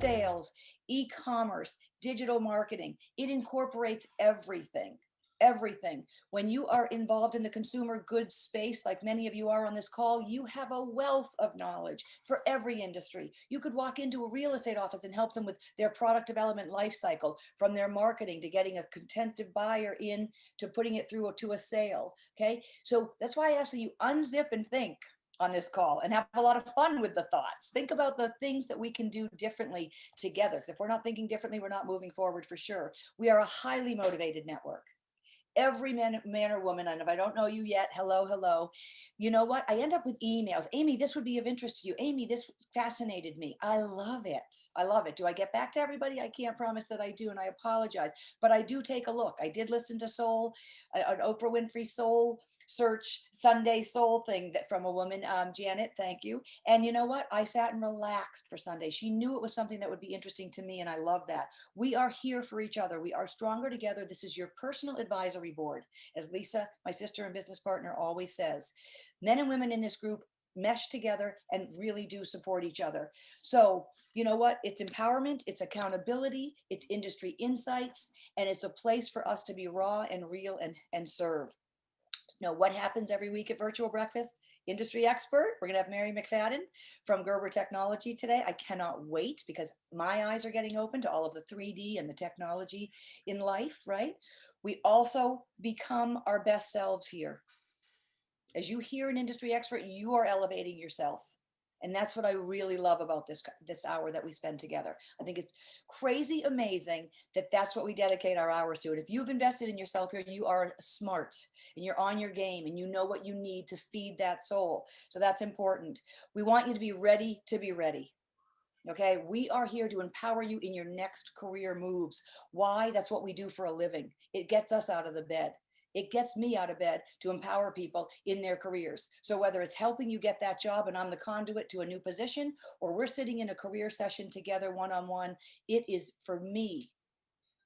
sales, e-commerce, digital marketing. It incorporates everything. Everything. When you are involved in the consumer goods space, like many of you are on this call, you have a wealth of knowledge for every industry. You could walk into a real estate office and help them with their product development life cycle, from their marketing to getting a contented buyer in to putting it through to a sale. Okay. So that's why I ask that you unzip and think on this call and have a lot of fun with the thoughts. Think about the things that we can do differently together. Because if we're not thinking differently, we're not moving forward for sure. We are a highly motivated network. Every man or woman, and if I don't know you yet, hello, hello. You know what? I end up with emails. Amy, this would be of interest to you. Amy, this fascinated me. I love it. I love it. Do I get back to everybody? I can't promise that I do, and I apologize. But I do take a look. I did listen to Soul, an Oprah Winfrey Soul Search Sunday Soul thing that from a woman, Janet, thank you. And you know what? I sat and relaxed for Sunday. She knew it was something that would be interesting to me, and I love that. We are here for each other. We are stronger together. This is your personal advisory board. As Lisa, my sister and business partner, always says, men and women in this group mesh together and really do support each other. So, you know what? It's empowerment, it's accountability, it's industry insights, and it's a place for us to be raw and real and serve. Know what happens every week at Virtual Breakfast? Industry expert. We're going to have Mary McFadden from Gerber Technology today. I cannot wait because my eyes are getting open to all of the 3D and the technology in life, right? We also become our best selves here. As you hear an industry expert, you are elevating yourself. And that's what I really love about this hour that we spend together. I think it's crazy amazing that that's what we dedicate our hours to. And if you've invested in yourself here, you are smart and you're on your game and you know what you need to feed that soul. So that's important. We want you to be ready to be ready. Okay, we are here to empower you in your next career moves. Why? That's what we do for a living. It gets us out of the bed. It gets me out of bed to empower people in their careers. So whether it's helping you get that job and I'm the conduit to a new position, or we're sitting in a career session together one-on-one, it is for me,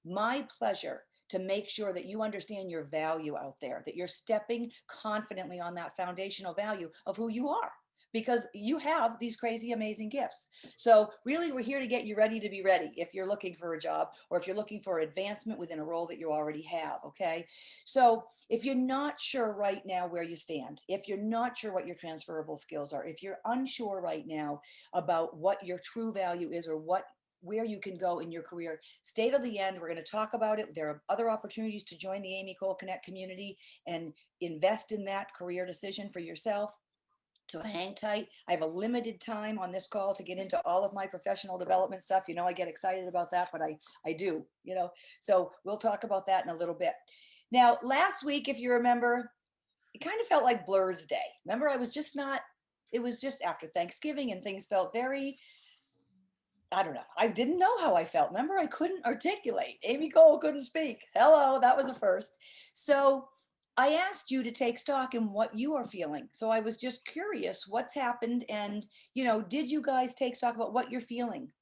my pleasure to make sure that you understand your value out there, that you're stepping confidently on that foundational value of who you are, because you have these crazy, amazing gifts. So really, we're here to get you ready to be ready if you're looking for a job or if you're looking for advancement within a role that you already have, okay? So if you're not sure right now where you stand, if you're not sure what your transferable skills are, if you're unsure right now about what your true value is or where you can go in your career, stay to the end. We're going to talk about it. There are other opportunities to join the Amy Cole Connect community and invest in that career decision for yourself. So hang tight. I have a limited time on this call to get into all of my professional development stuff. You know, I get excited about that, but I do, you know, so we'll talk about that in a little bit. Now, last week, if you remember, it kind of felt like Blur's Day. Remember, it was just after Thanksgiving and things felt very, I don't know. I didn't know how I felt. Remember, I couldn't articulate. Amy Cole couldn't speak. Hello, that was a first. So I asked you to take stock in what you are feeling. So I was just curious what's happened. And, you know, did you guys take stock about what you're feeling?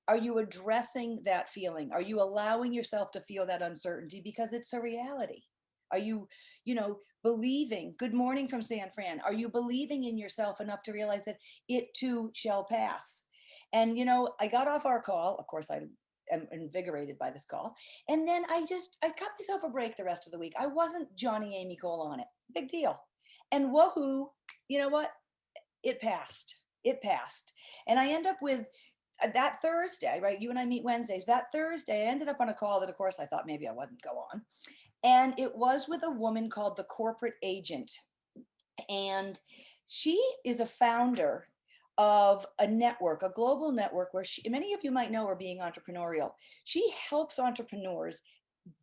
Are you addressing that feeling? Are you allowing yourself to feel that uncertainty because it's a reality? Are you, you know, believing? Good morning from San Fran. Are you believing in yourself enough to realize that it too shall pass? And, you know, I got off our call. Of course, I am invigorated by this call. And then I cut myself a break the rest of the week. I wasn't Johnny Amy Cole on it. Big deal. And woohoo, you know what? It passed. It passed. And I end up with that Thursday, right? You and I meet Wednesdays. That Thursday, I ended up on a call that, of course, I thought maybe I wouldn't go on. And it was with a woman called the Corporate Agent. And she is a founder of a network, a global network where many of you might know her being entrepreneurial. She helps entrepreneurs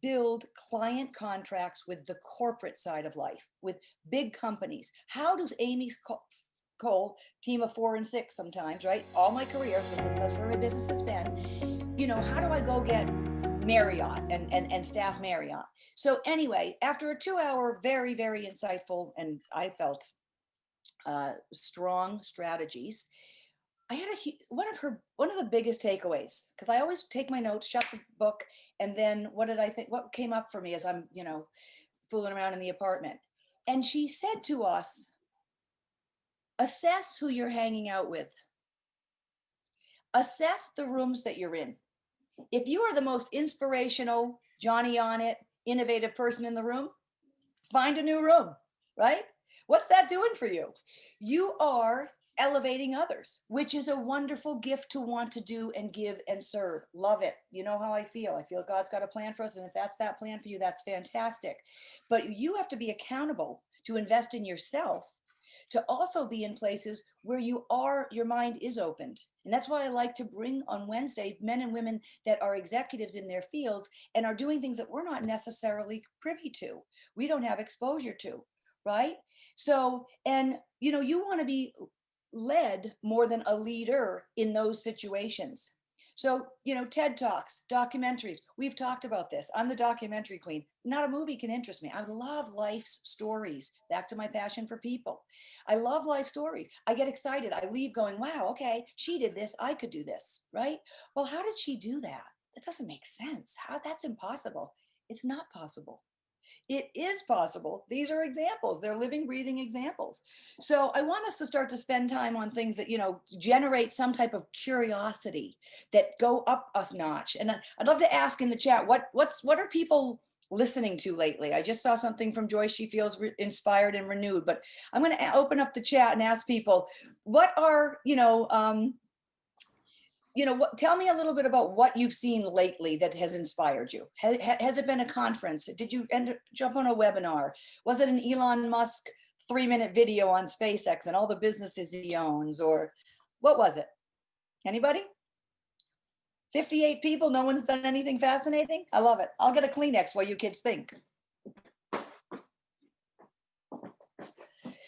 build client contracts with the corporate side of life, with big companies. How does Amy Cole, team of 4 and 6 sometimes, right? All my career, so that's where my business has been. You know, how do I go get Marriott and staff Marriott? So anyway, after a 2-hour, very, very insightful, and I felt strong strategies, I had one of the biggest takeaways, because I always take my notes, shut the book, and then what did I think? What came up for me as I'm, you know, fooling around in the apartment? And she said to us, assess who you're hanging out with. Assess the rooms that you're in. If you are the most inspirational, Johnny on it, innovative person in the room, find a new room, right? What's that doing for you? You are elevating others, which is a wonderful gift to want to do and give and serve. Love it. You know how I feel. I feel God's got a plan for us. And if that's that plan for you, that's fantastic. But you have to be accountable to invest in yourself, to also be in places where your mind is opened. And that's why I like to bring on Wednesday men and women that are executives in their fields and are doing things that we're not necessarily privy to, we don't have exposure to, right? So, and you want to be led more than a leader in those situations. So, TED Talks, documentaries, we've talked about this. I'm the documentary queen. Not a movie can interest me. I love life's stories. Back to my passion for people. I love life stories. I get excited. I leave going, wow, okay, she did this. I could do this, right? Well, how did she do that? That doesn't make sense. How? That's impossible. It's not possible. It is possible. These are examples. They're living, breathing examples. So I want us to start to spend time on things that, generate some type of curiosity, that go up a notch. And I'd love to ask in the chat, what are people listening to lately? I just saw something from Joyce. She feels inspired and renewed, but I'm going to open up the chat and ask people, what are, tell me a little bit about what you've seen lately that has inspired you. Has it been a conference? Did you jump on a webinar? Was it an Elon Musk 3-minute video on SpaceX and all the businesses he owns? Or what was it? Anybody? 58 people, no one's done anything fascinating? I love it. I'll get a Kleenex while you kids think.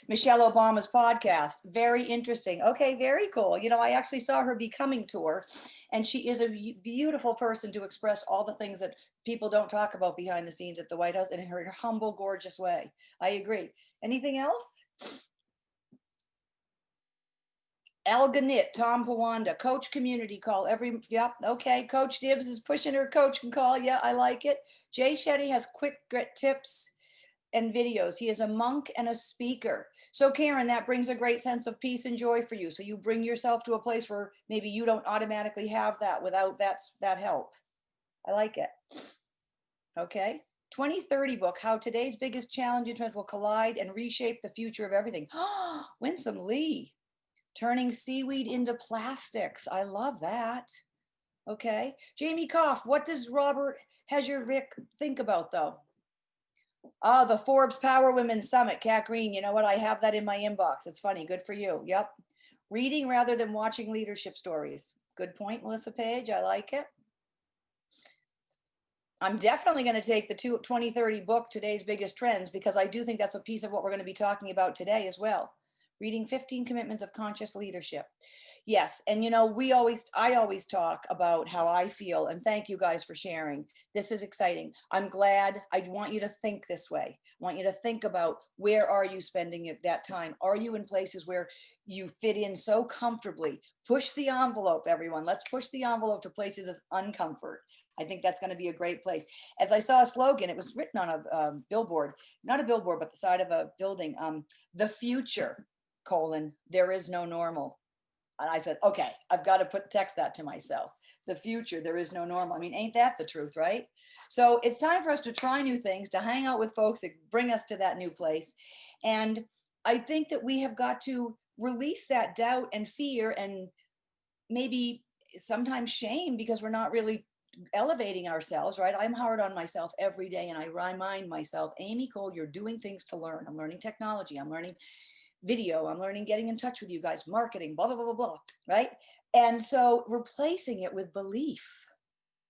Michelle Obama's podcast, very interesting. Okay, very cool. I actually saw her Becoming tour, and she is a beautiful person to express all the things that people don't talk about behind the scenes at the White House, and in her humble, gorgeous way. I agree. Anything else? Al Ganit, Tom Pawanda, Coach Community Call. Yep, okay. Coach Dibbs is pushing her coach can call. Yeah, I like it. Jay Shetty has quick grit tips and videos. He is a monk and a speaker. So Karen, that brings a great sense of peace and joy for you. So you bring yourself to a place where maybe you don't automatically have that without that help. I like it. Okay. 2030 book, How Today's Biggest Challenge and Trends Will Collide and Reshape the Future of Everything. Winsome Lee, Turning Seaweed into Plastics. I love that. Okay. Jamie Koff, what does Robert Hesjer think about though? Oh, the Forbes Power Women Summit, Kat Green. You know what? I have that in my inbox. It's funny. Good for you. Yep. Reading rather than watching leadership stories. Good point, Melissa Page. I like it. I'm definitely going to take the 2030 book, Today's Biggest Trends, because I do think that's a piece of what we're going to be talking about today as well. Reading 15 Commitments of Conscious Leadership. Yes. And I always talk about how I feel, and thank you guys for sharing. This is exciting. I'm glad. I want you to think this way. I want you to think about, where are you spending that time? Are you in places where you fit in so comfortably? Push the envelope, everyone. Let's push the envelope to places as uncomfort. I think that's going to be a great place. As I saw a slogan, it was written on a billboard, not a billboard, but the side of a building. The future, there is no normal. And I said, okay, I've got to text that to myself. The future, there is no normal. I mean, ain't that the truth, right? So it's time for us to try new things, to hang out with folks that bring us to that new place. And I think that we have got to release that doubt and fear and maybe sometimes shame, because we're not really elevating ourselves, right? I'm hard on myself every day, and I remind myself, Amy Cole, you're doing things to learn. I'm learning technology. I'm learning video. I'm learning getting in touch with you guys, marketing, blah, blah, blah, blah, blah, right? And so replacing it with belief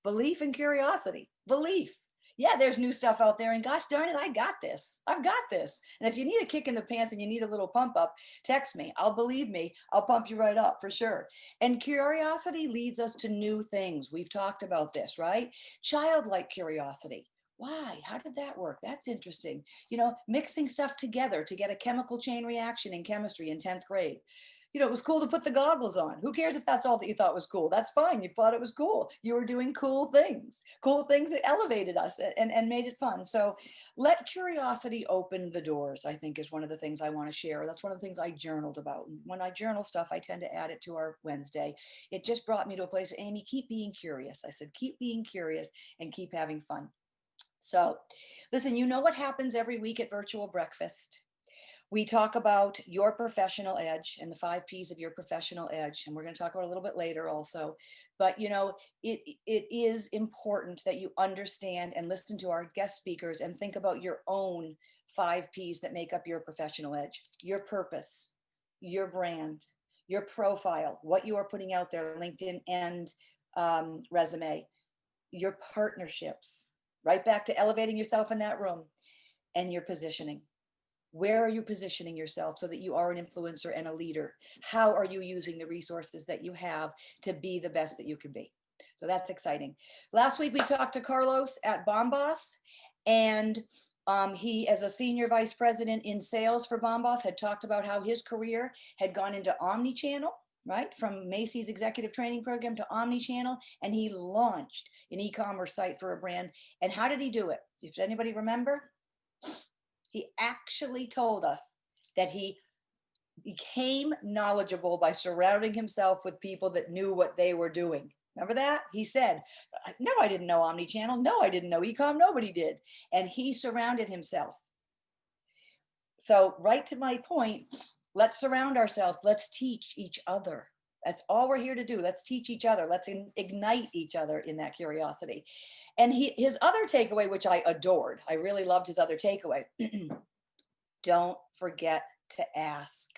and curiosity, belief. Yeah, there's new stuff out there, and gosh darn it, I got this. I've got this. And if you need a kick in the pants and you need a little pump up, text me. Believe me, I'll pump you right up for sure. And curiosity leads us to new things. We've talked about this, right? Childlike curiosity. Why? How did that work? That's interesting. Mixing stuff together to get a chemical chain reaction in chemistry in 10th grade. It was cool to put the goggles on. Who cares if that's all that you thought was cool? That's fine. You thought it was cool. You were doing cool things that elevated us and made it fun. So let curiosity open the doors, I think, is one of the things I want to share. That's one of the things I journaled about. When I journal stuff, I tend to add it to our Wednesday. It just brought me to a place where, Amy, keep being curious. I said, keep being curious and keep having fun. So listen, you know what happens every week at Virtual Breakfast? We talk about your professional edge and the 5 P's of your professional edge. And we're going to talk about it a little bit later also. But, it is important that you understand and listen to our guest speakers and think about your own 5 P's that make up your professional edge, your purpose, your brand, your profile, what you are putting out there, LinkedIn and resume, your partnerships, right back to elevating yourself in that room, and your positioning. Where are you positioning yourself so that you are an influencer and a leader? How are you using the resources that you have to be the best that you can be? So that's exciting. Last week, we talked to Carlos at Bombas, and he, as a senior vice president in sales for Bombas, had talked about how his career had gone into omni-channel, right? From Macy's executive training program to omni-channel, and he launched an e-commerce site for a brand. And how did he do it? If anybody remember, he actually told us that he became knowledgeable by surrounding himself with people that knew what they were doing. Remember that? He said, no, I didn't know omnichannel. No, I didn't know ecom. Nobody did. And he surrounded himself. So right to my point, let's surround ourselves. Let's teach each other. That's all we're here to do. Let's teach each other. Let's ignite each other in that curiosity. And his other takeaway, which I adored, I really loved his other takeaway. Don't forget to ask.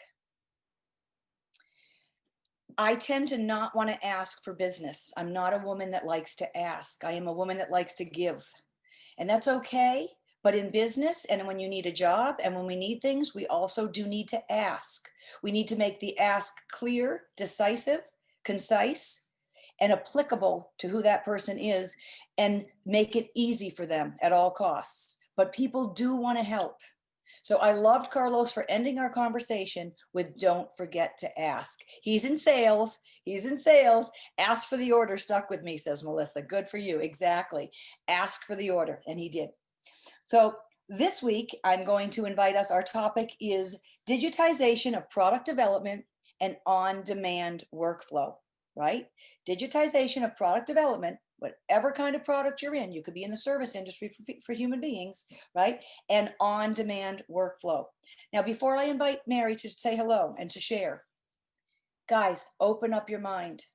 I tend to not want to ask for business. I'm not a woman that likes to ask. I am a woman that likes to give. And that's okay. But in business, and when you need a job and when we need things, we also do need to ask. We need to make the ask clear, decisive, concise, and applicable to who that person is, and make it easy for them at all costs. But people do want to help. So I loved Carlos for ending our conversation with don't forget to ask. He's in sales. He's in sales. Ask for the order stuck with me, says Melissa. Good for you. Exactly. Ask for the order. And he did. So this week, I'm going to invite us. Our topic is digitization of product development and on-demand workflow, right? Digitization of product development, whatever kind of product you're in. You could be in the service industry for human beings, right? And on-demand workflow. Now, before I invite Mary to say hello and to share, guys, open up your mind.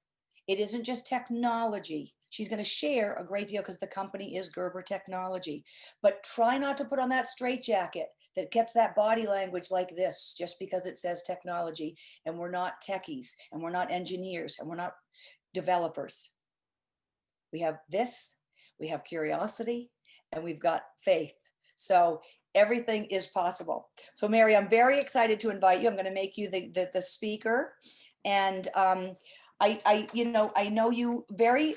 It isn't just technology. She's going to share a great deal because the company is Gerber Technology. But try not to put on that straitjacket that gets that body language like this just because it says technology. And we're not techies, and we're not engineers, and we're not developers. We have this, we have curiosity, and we've got faith. So everything is possible. So Mary, I'm very excited to invite you. I'm going to make you the speaker. And I know you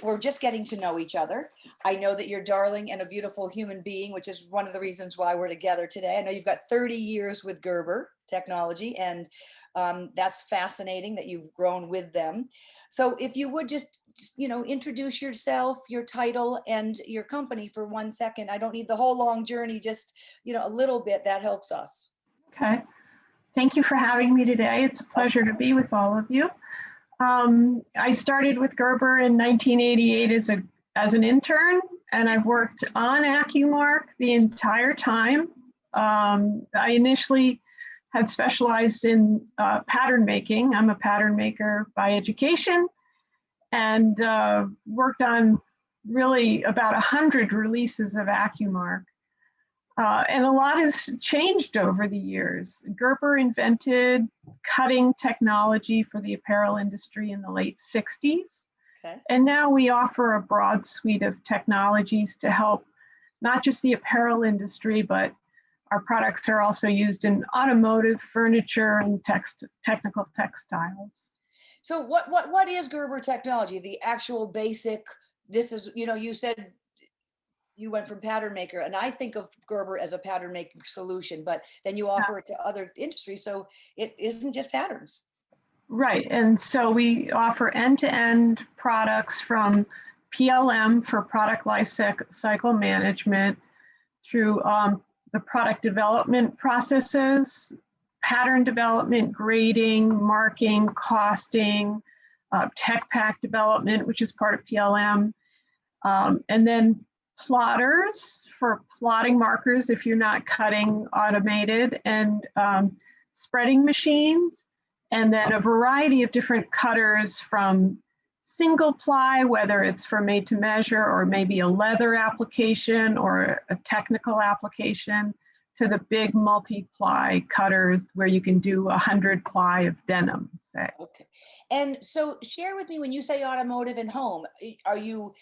we're just getting to know each other. I know that you're darling and a beautiful human being, which is one of the reasons why we're together today. I know you've got 30 years with Gerber Technology, and that's fascinating that you've grown with them. So if you would just introduce yourself, your title, and your company for 1 second. I don't need the whole long journey, just, a little bit, that helps us. Okay. Thank you for having me today. It's a pleasure to be with all of you. I started with Gerber in 1988 as an intern, and I've worked on AccuMark the entire time. I initially had specialized in pattern making. I'm a pattern maker by education, and worked on really about 100 releases of AccuMark. And a lot has changed over the years. Gerber invented cutting technology for the apparel industry in the late 60s. Okay. And now we offer a broad suite of technologies to help not just the apparel industry, but our products are also used in automotive, furniture, and technical textiles. So what is Gerber Technology? The actual basic, this is, you said you went from pattern maker, and I think of Gerber as a pattern making solution, but then you offer it to other industries. So it isn't just patterns. Right. And so we offer end-to-end products from PLM for product cycle management through the product development processes, pattern development, grading, marking, costing, tech pack development, which is part of PLM, and then plotters for plotting markers if you're not cutting automated, and spreading machines, and then a variety of different cutters from single ply, whether it's for made to measure or maybe a leather application or a technical application, to the big multi-ply cutters where you can do 100 ply of denim, say. Okay. And so share with me, when you say automotive and home, are you,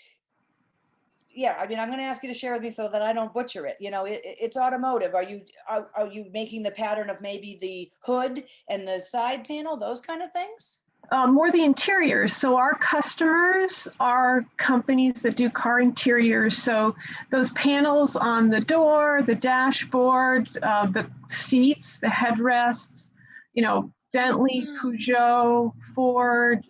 yeah, I mean, I'm going to ask you to share with me so that I don't butcher it. You know, it's automotive. Are you making the pattern of maybe the hood and the side panel, those kind of things? More the interiors. So our customers are companies that do car interiors. So those panels on the door, the dashboard, the seats, the headrests, you know, Bentley, Peugeot, Ford,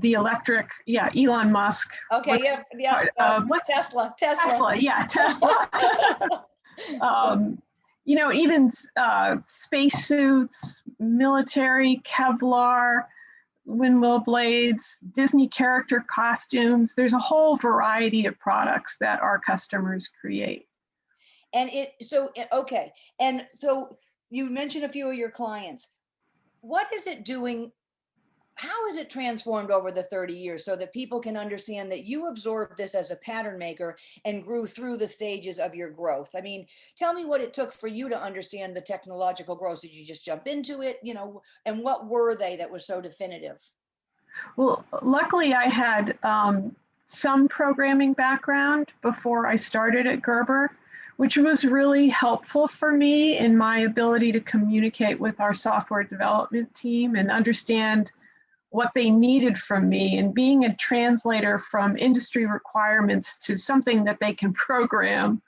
the electric, yeah, Elon Musk. Okay, yeah, yeah. What's Tesla. Tesla? Yeah, Tesla. You know, even spacesuits, military, Kevlar, windmill blades, Disney character costumes. There's a whole variety of products that our customers create. And okay. And so you mentioned a few of your clients. What is it doing? How is it transformed over the 30 years so that people can understand that you absorbed this as a pattern maker and grew through the stages of your growth? I mean, tell me what it took for you to understand the technological growth. Did you just jump into it, you know, and what were they that were so definitive? Well, luckily I had some programming background before I started at Gerber, which was really helpful for me in my ability to communicate with our software development team and understand what they needed from me, and being a translator from industry requirements to something that they can program.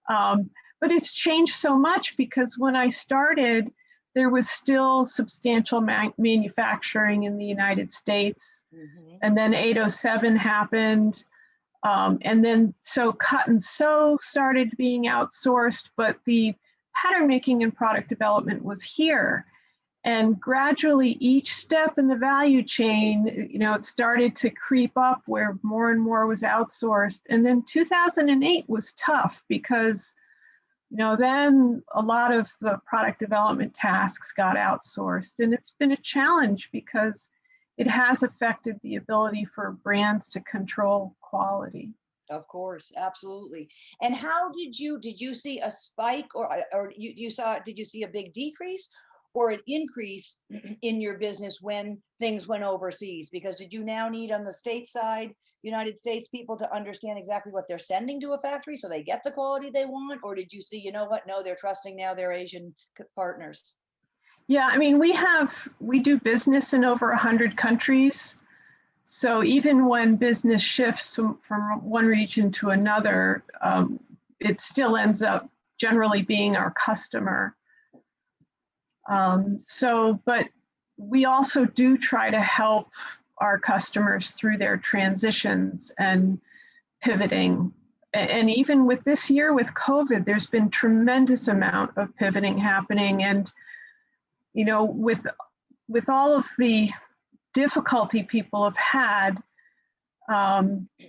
But it's changed so much because when I started, there was still substantial manufacturing in the United States. Mm-hmm. And then 807 happened. And then so cut and sew started being outsourced, but the pattern making and product development was here. And gradually, each step in the value chain, you know, it started to creep up where more and more was outsourced. And then 2008 was tough because, you know, then a lot of the product development tasks got outsourced. And it's been a challenge because it has affected the ability for brands to control quality. Of course, absolutely. And how did you see a spike, or did you see a big decrease or an increase in your business when things went overseas? Because did you now need, on the state side, United States people to understand exactly what they're sending to a factory so they get the quality they want? Or did you see, you know what, no, they're trusting now their Asian partners? Yeah, I mean, we do business in over 100 countries. So even when business shifts from one region to another, it still ends up generally being our customer. But we also do try to help our customers through their transitions and pivoting. And even with this year with COVID, there's been tremendous amount of pivoting happening. And, you know, with all of the difficulty people have had,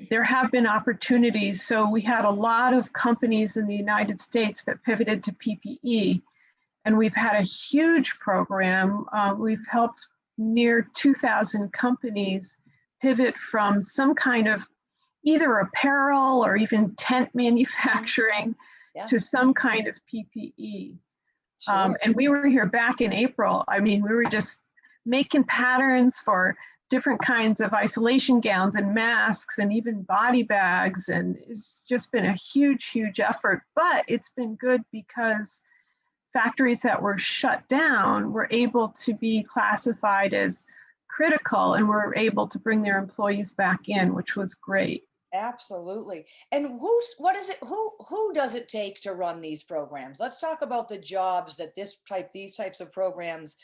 there have been opportunities. So we had a lot of companies in the United States that pivoted to PPE. And we've had a huge program. We've helped near 2,000 companies pivot from some kind of either apparel or even tent manufacturing to some kind of PPE. Sure. And we were here back in April. I mean, we were just making patterns for different kinds of isolation gowns and masks and even body bags. And it's just been a huge, huge effort. But it's been good because factories that were shut down were able to be classified as critical and were able to bring their employees back in, which was great. Absolutely. And what is it, who does it take to run these programs? Let's talk about the jobs that these types of programs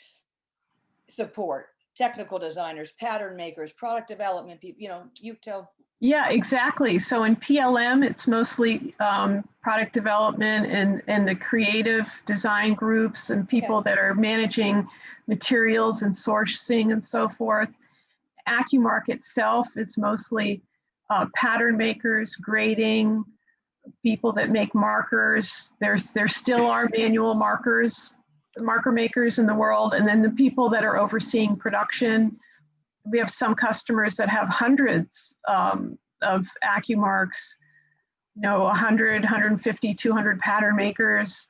support. Technical designers, pattern makers, product development people, you tell. Yeah, exactly. So in PLM, it's mostly product development and the creative design groups and Okay. people that are managing materials and sourcing and so forth. AccuMark itself is mostly pattern makers, grading, people that make markers. There still are manual marker makers in the world, and then the people that are overseeing production. We have some customers that have hundreds of AccuMarks, 100, 150, 200 pattern makers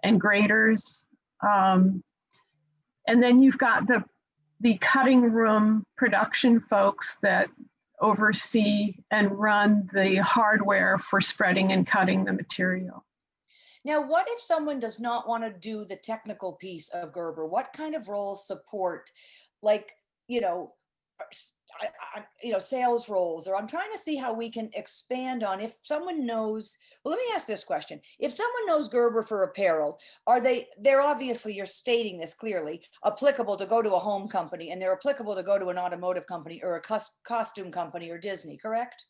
and graders. And then you've got the cutting room production folks that oversee and run the hardware for spreading and cutting the material. Now, what if someone does not want to do the technical piece of Gerber? What kind of roles support, like, you know, sales roles? Or I'm trying to see how we can expand on if someone knows. Well, let me ask this question: if someone knows Gerber for apparel, they're obviously, you're stating this clearly, applicable to go to a home company, and they're applicable to go to an automotive company or a costume company or Disney, correct?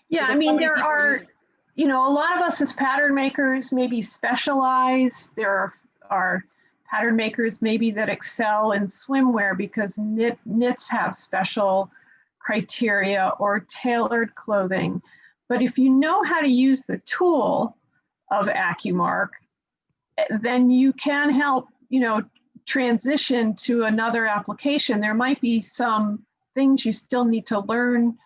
Yeah, I Because so mean, many there people are are, using. a lot of us as pattern makers maybe specialize. Are pattern makers maybe that excel in swimwear because knits have special criteria or tailored clothing. But if you know how to use the tool of AccuMark, then you can help, transition to another application. There might be some things you still need to learn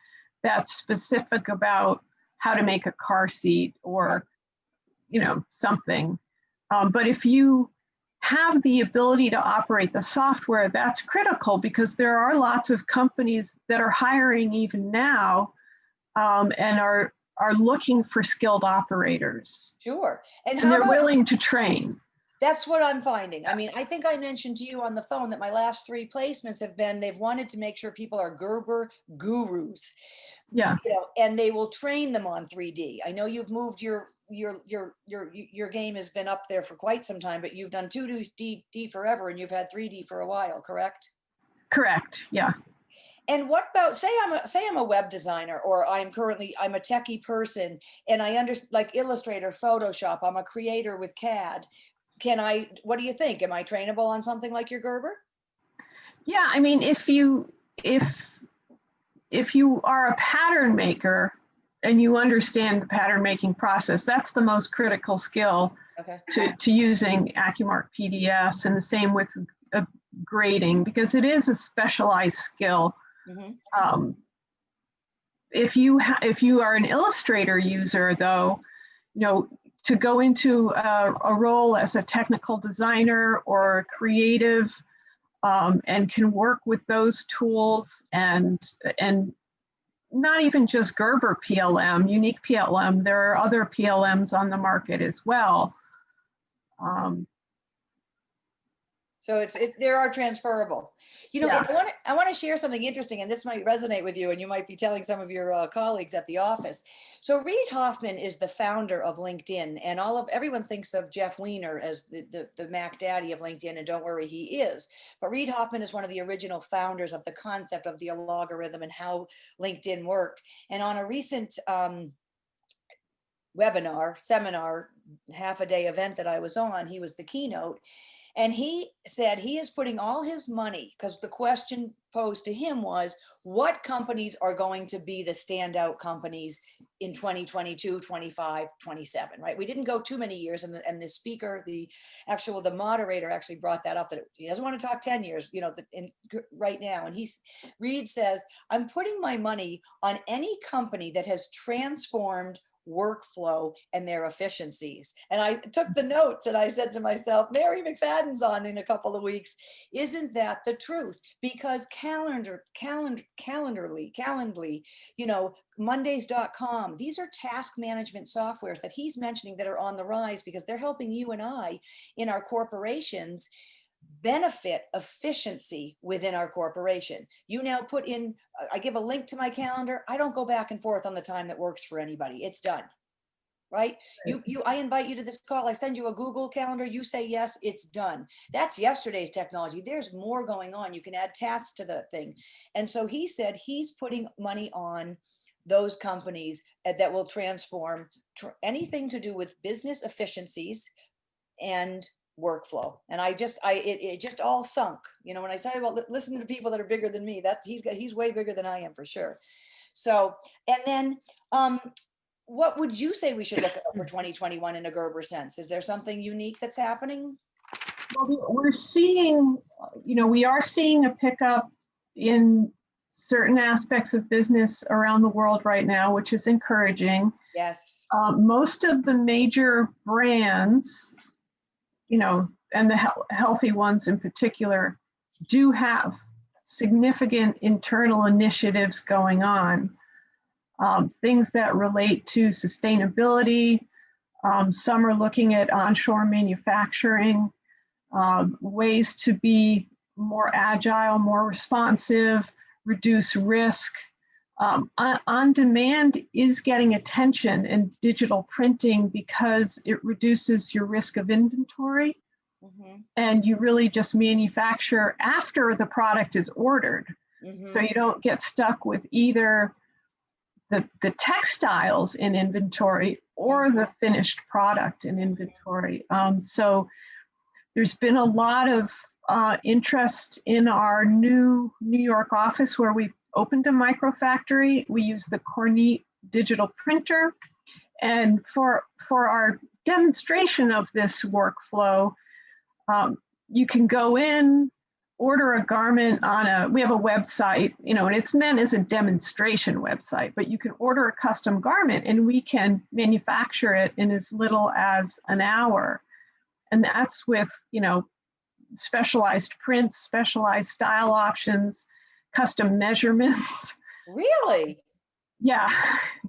that's specific about how to make a car seat or, something. But if you have the ability to operate the software, that's critical because there are lots of companies that are hiring even now and are looking for skilled operators, Sure. And and how they're about, willing to train. that's what I'm finding. I mean, I think I mentioned to you on the phone that my last three placements have been, they've wanted to make sure people are Gerber gurus, Yeah, and they will train them on 3D. I know you've moved your game has been up there for quite some time, but you've done 2D forever and you've had 3D for a while, correct? correct. Yeah. And what about, say I'm a web designer, or I'm a techie person, and I understand, like Illustrator, Photoshop, I'm a creator with CAD. What do you think? Am I trainable on something like your Gerber? Yeah, I mean, if you are a pattern maker and you understand the pattern making process, that's the most critical skill Okay. to using AccuMark PDS, and the same with grading because it is a specialized skill. Hmm. Um, if you are an Illustrator user, though, to go into a role as a technical designer or creative, and can work with those tools and not even just Gerber PLM, unique PLM. There are other PLMs on the market as well. Um, So they are transferable. yeah, And I want to share something interesting, and this might resonate with you, and you might be telling some of your colleagues at the office. So Reid Hoffman is the founder of LinkedIn, and everyone thinks of Jeff Weiner as the Mac Daddy of LinkedIn, and don't worry, he is. But Reid Hoffman is one of the original founders of the concept of the algorithm and how LinkedIn worked. And on a recent seminar, half a day event that I was on, he was the keynote. And he said he is putting all his money, because the question posed to him was, what companies are going to be the standout companies in 2022, 25, 27, right? We didn't go too many years. And the speaker, the moderator actually brought that up, that he doesn't want to talk 10 years, right now. And Reid says, I'm putting my money on any company that has transformed workflow and their efficiencies. And I took the notes and I said to myself, Mary McFadden's on in a couple of weeks. Isn't that the truth? Because Calendly, Mondays.com, these are task management softwares that he's mentioning that are on the rise because they're helping you and I in our corporations benefit efficiency within our corporation. You now put in, I give a link to my calendar. I don't go back and forth on the time that works for anybody. It's done. Right? I invite you to this call. I send you a Google Calendar. You say yes, it's done. That's yesterday's technology. There's more going on. You can add tasks to the thing. And so he said he's putting money on those companies that will transform anything to do with business efficiencies and workflow. And it just all sunk. You know, when I say about listening to people that are bigger than me, that he's way bigger than I am for sure. So, and then, what would you say we should look at for 2021 in a Gerber sense? Is there something unique that's happening? Well, we're seeing, we are seeing a pickup in certain aspects of business around the world right now, which is encouraging. Yes. Most of the major brands, and the healthy ones in particular, do have significant internal initiatives going on. Things that relate to sustainability. Some are looking at onshore manufacturing, ways to be more agile, more responsive, reduce risk. On demand is getting attention in digital printing because it reduces your risk of inventory. Mm-hmm. And you really just manufacture after the product is ordered. Mm-hmm. So you don't get stuck with either the textiles in inventory or the finished product in inventory. So there's been a lot of interest in our new New York office where we opened a microfactory. We use the Kornit digital printer. And for our demonstration of this workflow, you can go in, order a garment we have a website, and it's meant as a demonstration website, but you can order a custom garment and we can manufacture it in as little as an hour. And that's with, specialized prints, specialized style options, custom measurements. Really? Yeah.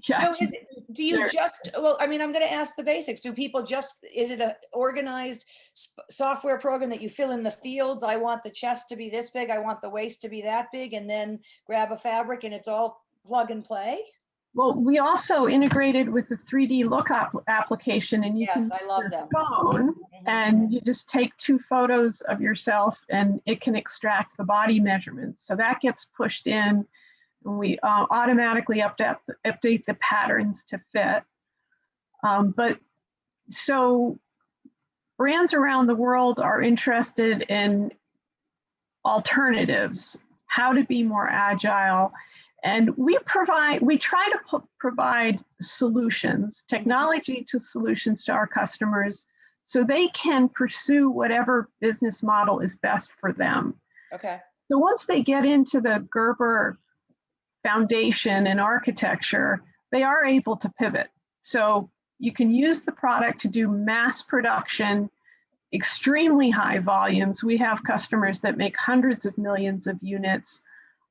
Yes. So do you I'm going to ask the basics. Is it an organized software program that you fill in the fields? I want the chest to be this big. I want the waist to be that big, and then grab a fabric and it's all plug and play? Well, we also integrated with the 3D lookup application, and you can I love them. Phone, and you just take 2 photos of yourself and it can extract the body measurements. So that gets pushed in. We automatically update the patterns to fit. But so brands around the world are interested in alternatives, how to be more agile. And we try to provide solutions, technology to solutions to our customers so they can pursue whatever business model is best for them. Okay. So once they get into the Gerber foundation and architecture, they are able to pivot. So you can use the product to do mass production, extremely high volumes. We have customers that make hundreds of millions of units.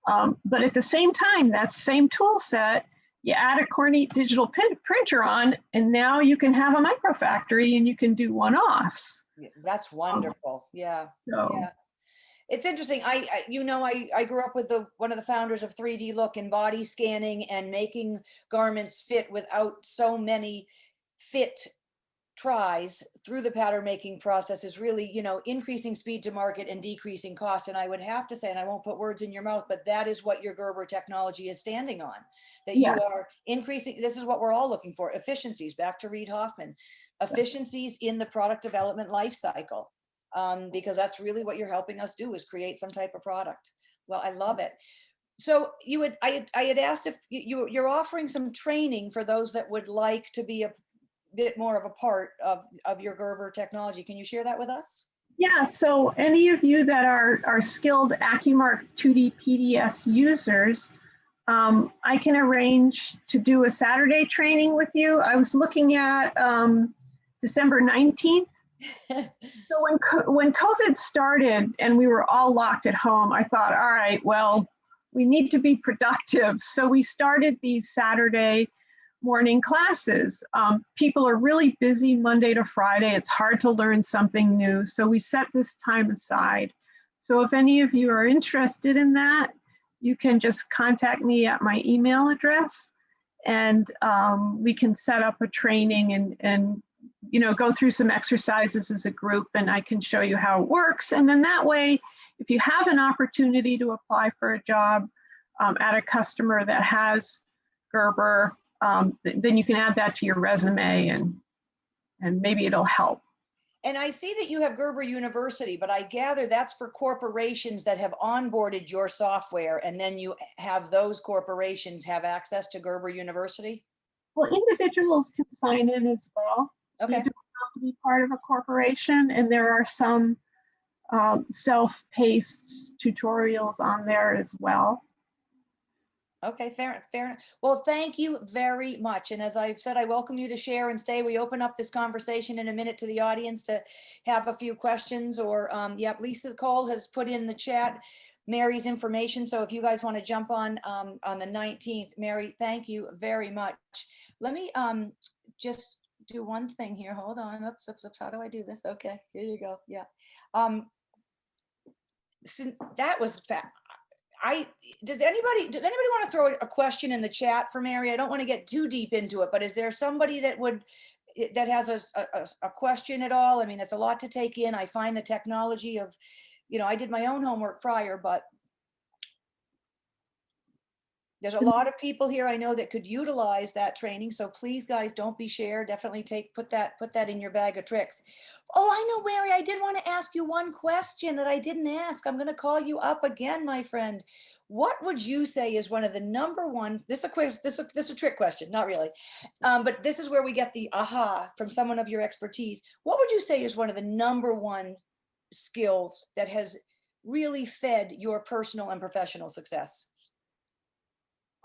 But at the same time, that same tool set, you add a Kornit digital printer on, and now you can have a microfactory and you can do one-offs. That's wonderful. Yeah. So. Yeah. It's interesting. I grew up with one of the founders of 3D Look and body scanning and making garments fit without so many fit tries through the pattern making process is really, increasing speed to market and decreasing costs. And I would have to say, and I won't put words in your mouth, but that is what your Gerber technology is standing on, that you are increasing. This is what we're all looking for. Efficiencies, back to Reid Hoffman, efficiencies in the product development life cycle. Because that's really what you're helping us do, is create some type of product. Well, I love it. So I had asked if you're offering some training for those that would like to be a bit more of a part of your Gerber technology. Can you share that with us? Yeah, so any of you that are skilled AccuMark 2D PDS users, I can arrange to do a Saturday training with you. I was looking at December 19th. So when COVID started and we were all locked at home, I thought, all right, well, we need to be productive. So we started these Saturday morning classes. People are really busy Monday to Friday. It's hard to learn something new. So we set this time aside. So if any of you are interested in that, you can just contact me at my email address, and we can set up a training and go through some exercises as a group, and I can show you how it works. And then that way, if you have an opportunity to apply for a job at a customer that has Gerber, then you can add that to your resume, and maybe it'll help. And I see that you have Gerber University, but I gather that's for corporations that have onboarded your software, and then you have those corporations have access to Gerber University? Well, individuals can sign in as well. Okay. You don't have to be part of a corporation, and there are some self-paced tutorials on there as well. Okay, fair enough. Well, thank you very much. And as I've said, I welcome you to share and stay. We open up this conversation in a minute to the audience to have a few questions, or yep, Lisa Cole has put in the chat Mary's information. So if you guys want to jump on the 19th, Mary, thank you very much. Let me just do one thing here. Hold on. Oops. How do I do this? Okay, here you go. Yeah. Since that was does anybody want to throw a question in the chat for Mary? I don't want to get too deep into it, but is there somebody that has a question at all? I mean, it's a lot to take in. I find the technology of, I did my own homework prior, but there's a lot of people here I know that could utilize that training. So please, guys, don't be scared. Definitely put that in your bag of tricks. Oh, I know, Mary, I did want to ask you one question that I didn't ask. I'm going to call you up again, my friend. What would you say is one of the number one, this is a trick question, not really, but this is where we get the aha from someone of your expertise. What would you say is one of the number one skills that has really fed your personal and professional success?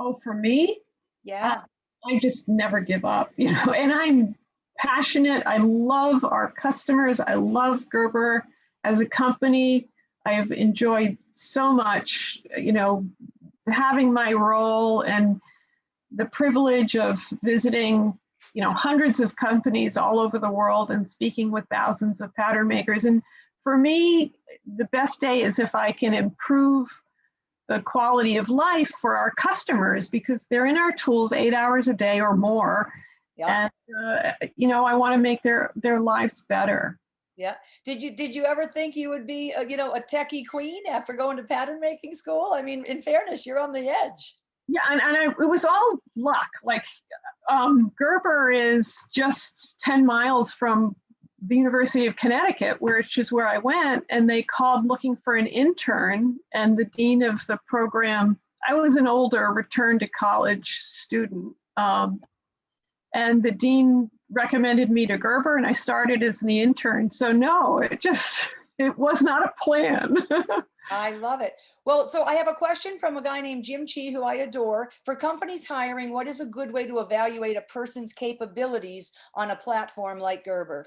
Oh, for me? Yeah. I just never give up, and I'm passionate. I love our customers. I love Gerber as a company. I have enjoyed so much, having my role and the privilege of visiting, hundreds of companies all over the world and speaking with thousands of pattern makers. And for me, the best day is if I can improve the quality of life for our customers, because they're in our tools 8 hours a day or more. Yeah. And, I want to make their lives better. Yeah. Did you ever think you would be, a techie queen after going to pattern making school? I mean, in fairness, you're on the edge. Yeah. And it was all luck. Like, Gerber is just 10 miles from the University of Connecticut, which is where I went, and they called looking for an intern, and the dean of the program, I was an older return to college student, and the dean recommended me to Gerber, and I started as the intern. So no, it was not a plan. I love it. Well, so I have a question from a guy named Jim Chi, who I adore. For companies hiring, what is a good way to evaluate a person's capabilities on a platform like Gerber?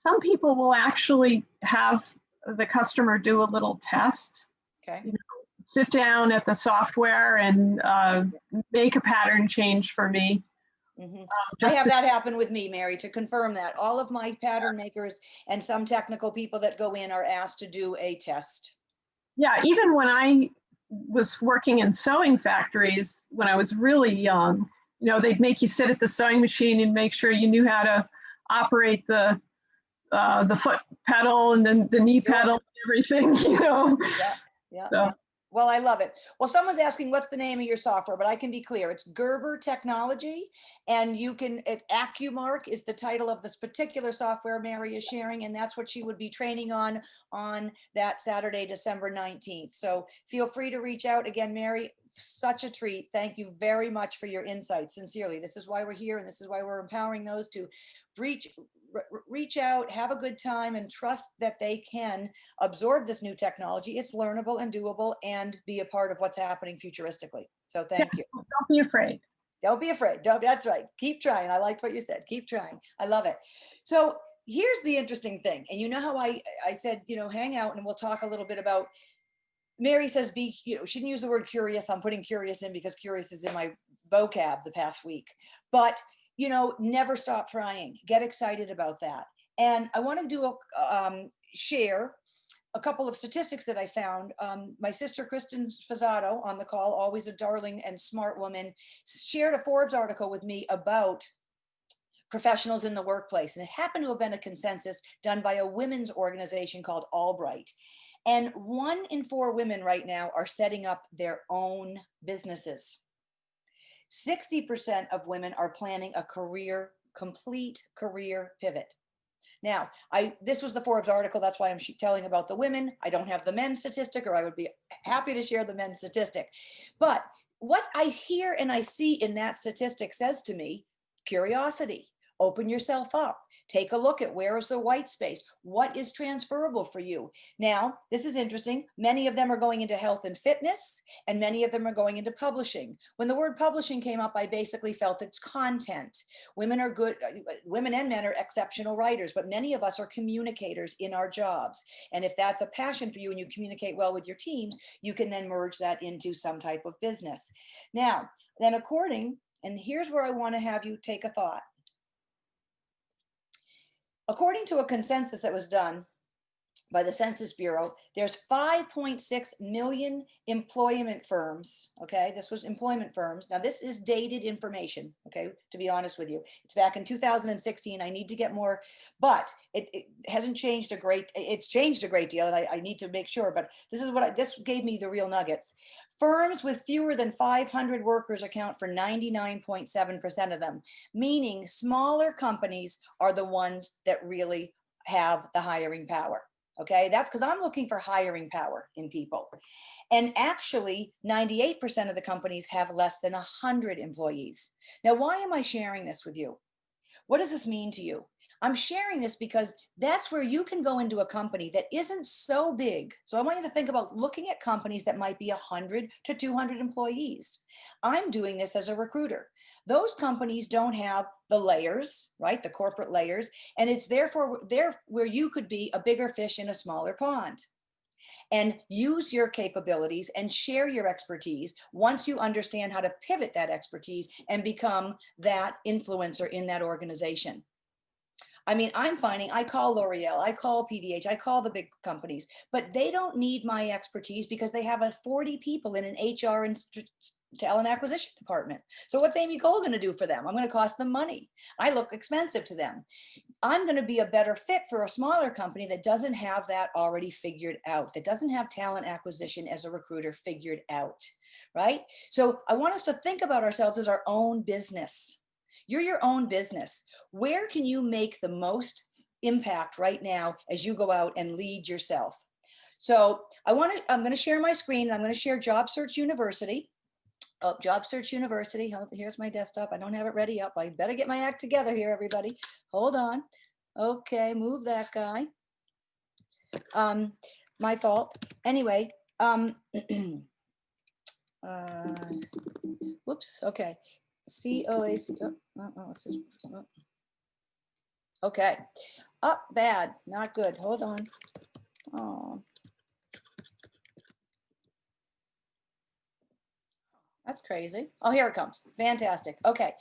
Some people will actually have the customer do a little test. Okay. Sit down at the software and make a pattern change for me. Mm-hmm. I have that happen with me, Mary, to confirm that. All of my pattern makers and some technical people that go in are asked to do a test. Yeah, even when I was working in sewing factories, when I was really young, they'd make you sit at the sewing machine and make sure you knew how to operate the foot pedal and then the knee pedal and everything, Yeah. So. Well, I love it. Well, someone's asking what's the name of your software, but I can be clear. It's Gerber Technology, and AccuMark is the title of this particular software Mary is sharing, and that's what she would be training on that Saturday, December 19th. So feel free to reach out. Again, Mary, such a treat. Thank you very much for your insights. Sincerely, this is why we're here, and this is why we're empowering those to reach out, have a good time, and trust that they can absorb this new technology. It's learnable and doable, and be a part of what's happening futuristically. So thank you. Don't be afraid. Don't be afraid. That's right. Keep trying. I liked what you said. Keep trying. I love it. So here's the interesting thing. And you know how I said, hang out and we'll talk a little bit about, Mary says, she didn't use the word curious. I'm putting curious in because curious is in my vocab the past week. But, you know, never stop trying. Get excited about that. And I want to do share a couple of statistics that I found. My sister, Kristen Spazzato, on the call, always a darling and smart woman, shared a Forbes article with me about professionals in the workplace. And it happened to have been a consensus done by a women's organization called Albright. And 1 in 4 women right now are setting up their own businesses. 60% of women are planning a complete career pivot. Now, this was the Forbes article. That's why I'm telling about the women. I don't have the men's statistic, or I would be happy to share the men's statistic. But what I hear and I see in that statistic says to me, curiosity. Open yourself up. Take a look at where is the white space. What is transferable for you? Now, this is interesting. Many of them are going into health and fitness, and many of them are going into publishing. When the word publishing came up, I basically felt it's content. Women are good, women and men are exceptional writers, but many of us are communicators in our jobs. And if that's a passion for you and you communicate well with your teams, you can then merge that into some type of business. Now, then and here's where I want to have you take a thought. According to a consensus that was done by the Census Bureau, there's 5.6 million employment firms. Okay, this was employment firms. Now, this is dated information. Okay, to be honest with you, it's back in 2016. I need to get more, but it hasn't changed a great. It's changed a great deal, and I need to make sure. But this is what this gave me the real nuggets. Firms with fewer than 500 workers account for 99.7% of them, meaning smaller companies are the ones that really have the hiring power. Okay, that's because I'm looking for hiring power in people. And actually, 98% of the companies have less than 100 employees. Now, why am I sharing this with you? What does this mean to you? I'm sharing this because that's where you can go into a company that isn't so big. So I want you to think about looking at companies that might be 100 to 200 employees. I'm doing this as a recruiter. Those companies don't have the layers, right? The corporate layers. And it's therefore there where you could be a bigger fish in a smaller pond and use your capabilities and share your expertise once you understand how to pivot that expertise and become that influencer in that organization. I mean, I'm finding I call L'Oreal, I call PVH, I call the big companies, but they don't need my expertise because they have 40 people in an HR and talent acquisition department. So what's Amy Cole going to do for them? I'm going to cost them money. I look expensive to them. I'm going to be a better fit for a smaller company that doesn't have that already figured out, that doesn't have talent acquisition as a recruiter figured out, right? So I want us to think about ourselves as our own business. You're your own business. Where can you make the most impact right now as you go out and lead yourself? So I'm going to share my screen. I'm going to share Job Search University. Oh, Job Search University. Here's my desktop. I don't have it ready up. I better get my act together here, everybody. Hold on. Okay, move that guy. My fault. Anyway, whoops. Okay. COAC. What's this? Okay. Up, bad, not good. Hold on. Oh, that's crazy. Oh, here it comes. Fantastic. Okay.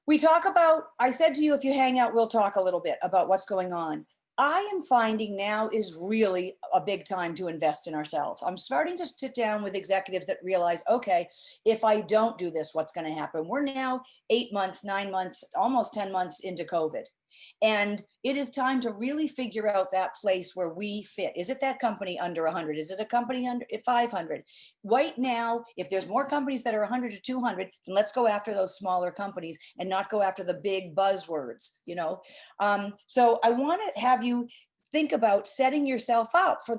We talk about, I said to you, if you hang out, we'll talk a little bit about what's going on. I am finding now is really a big time to invest in ourselves. I'm starting to sit down with executives that realize, okay, if I don't do this, what's going to happen? We're now 8 months, 9 months, almost 10 months into COVID. And it is time to really figure out that place where we fit. Is it that company under 100? Is it a company under 500? Right now, if there's more companies that are 100 to 200, then let's go after those smaller companies and not go after the big buzzwords, you know? So I want to have you think about setting yourself up for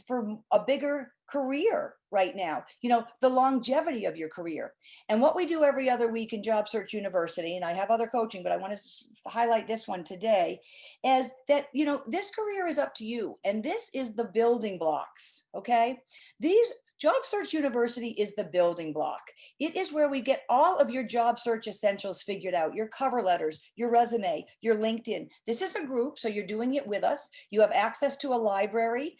for a bigger career right now, you know, the longevity of your career. And what we do every other week in Job Search University, and I have other coaching, but I want to highlight this one today, is that, you know, this career is up to you. And this is the building blocks, okay? These Job Search University is the building block. It is where we get all of your job search essentials figured out, your cover letters, your resume, your LinkedIn. This is a group, so you're doing it with us. You have access to a library